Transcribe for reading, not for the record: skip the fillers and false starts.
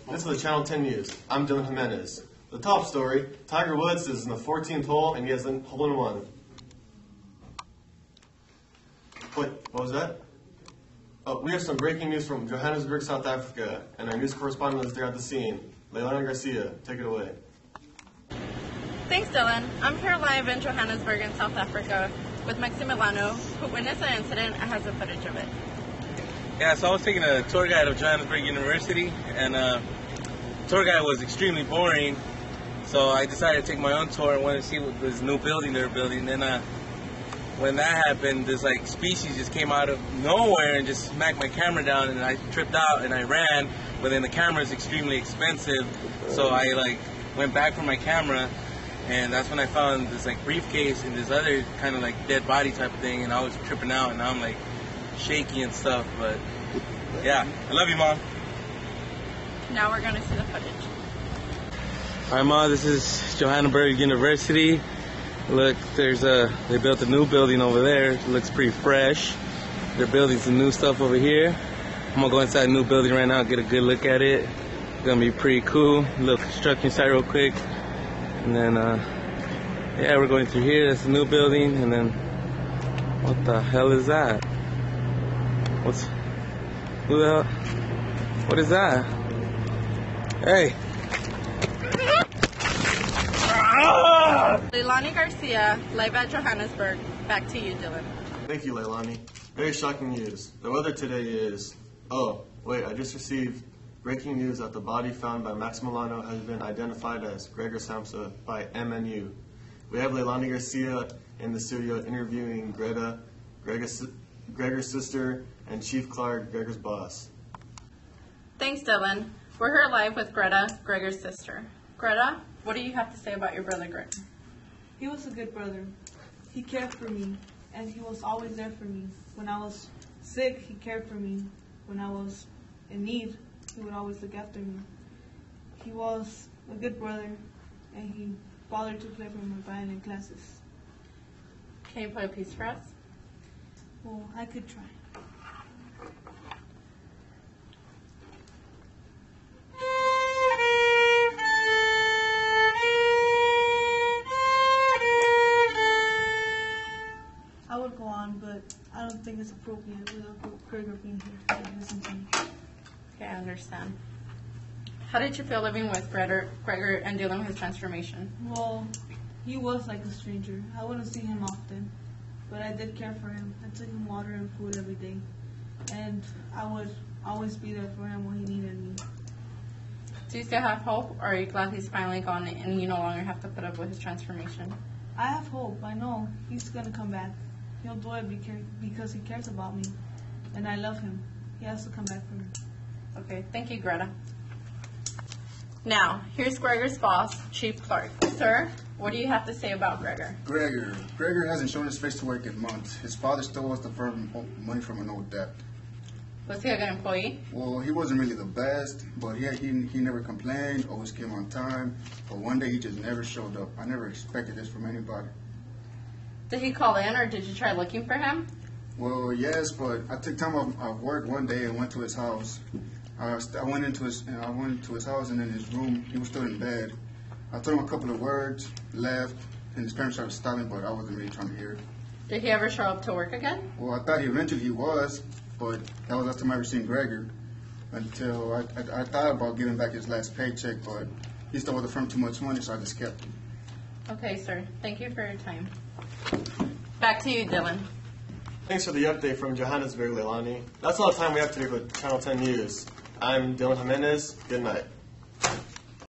This is the Channel 10 News. I'm Dylan Jimenez. The top story, Tiger Woods is in the 14th hole and he has a hole-in-one. Wait, what was that? Oh, we have some breaking news from Johannesburg, South Africa, and our news correspondent is there at the scene. Leilani Garcia, take it away. Thanks, Dylan. I'm here live in Johannesburg in South Africa with Maxi Milano, who witnessed the incident and has the footage of it. Yeah, so I was taking a tour guide of Johannesburg University, and the tour guide was extremely boring, so I decided to take my own tour and wanted to see what this new building they're building. And when that happened, this species just came out of nowhere and just smacked my camera down, and I tripped out and I ran. But then the camera is extremely expensive, so I went back for my camera, and that's when I found this briefcase and this other kind of dead body type of thing, and I was tripping out, and now I'm shaky and stuff. But yeah, I love you, Mom. Now we're going to see the footage. Hi, Ma. This is Johannesburg University. Look, they built a new building over there. It looks pretty fresh. They're building some new stuff over here. I'm gonna go inside the new building right now, get a good look at it. It's gonna be pretty cool. A little construction site real quick. And then, yeah, we're going through here. That's the new building. And then, what the hell is that? Who the hell? What is that? Hey! Leilani Garcia, live at Johannesburg. Back to you, Dylan. Thank you, Leilani. Very shocking news. The weather today is... Oh, wait, I just received breaking news that the body found by Max Milano has been identified as Gregor Samsa by MNU. We have Leilani Garcia in the studio interviewing Greta, Gregor's sister, and Chief Clark, Gregor's boss. Thanks, Dylan. We're here live with Greta, Gregor's sister. Greta, what do you have to say about your brother, Gregor? He was a good brother. He cared for me, and he was always there for me. When I was sick, he cared for me. When I was in need, he would always look after me. He was a good brother, and he bothered to play for my violin classes. Can you play a piece for us? Well, I could try. I would go on, but I don't think it's appropriate without Gregor being here to listen to me. Okay, I understand. How did you feel living with Gregor and dealing with his transformation? Well, he was like a stranger. I wouldn't see him often, but I did care for him. I took him water and food every day, and I would always be there for him when he needed me. Do you still have hope, or are you glad he's finally gone and you no longer have to put up with his transformation? I have hope. I know he's going to come back. He'll do it because he cares about me, and I love him. He has to come back for me. Okay, thank you, Greta. Now, here's Gregor's boss, Chief Clark. Sir, what do you have to say about Gregor? Gregor hasn't shown his face to work in months. His father still owes the firm money from an old debt. Was he a good employee? Well, he wasn't really the best, but he never complained, always came on time. But one day he just never showed up. I never expected this from anybody. Did he call in, or did you try looking for him? Well, yes, but I took time off work one day and went to his house. I went into his house, and in his room, he was still in bed. I told him a couple of words, left, and his parents started stopping, but I wasn't really trying to hear. Did he ever show up to work again? Well, I thought eventually he was, but that was the last time I ever seen Gregor. Until I thought about giving back his last paycheck, but he still owed the firm too much money, so I just kept him. Okay, sir. Thank you for your time. Back to you, Dylan. Thanks for the update from Johannesburg, Leilani. That's all the time we have today with Channel 10 News. I'm Dylan Jimenez. Good night.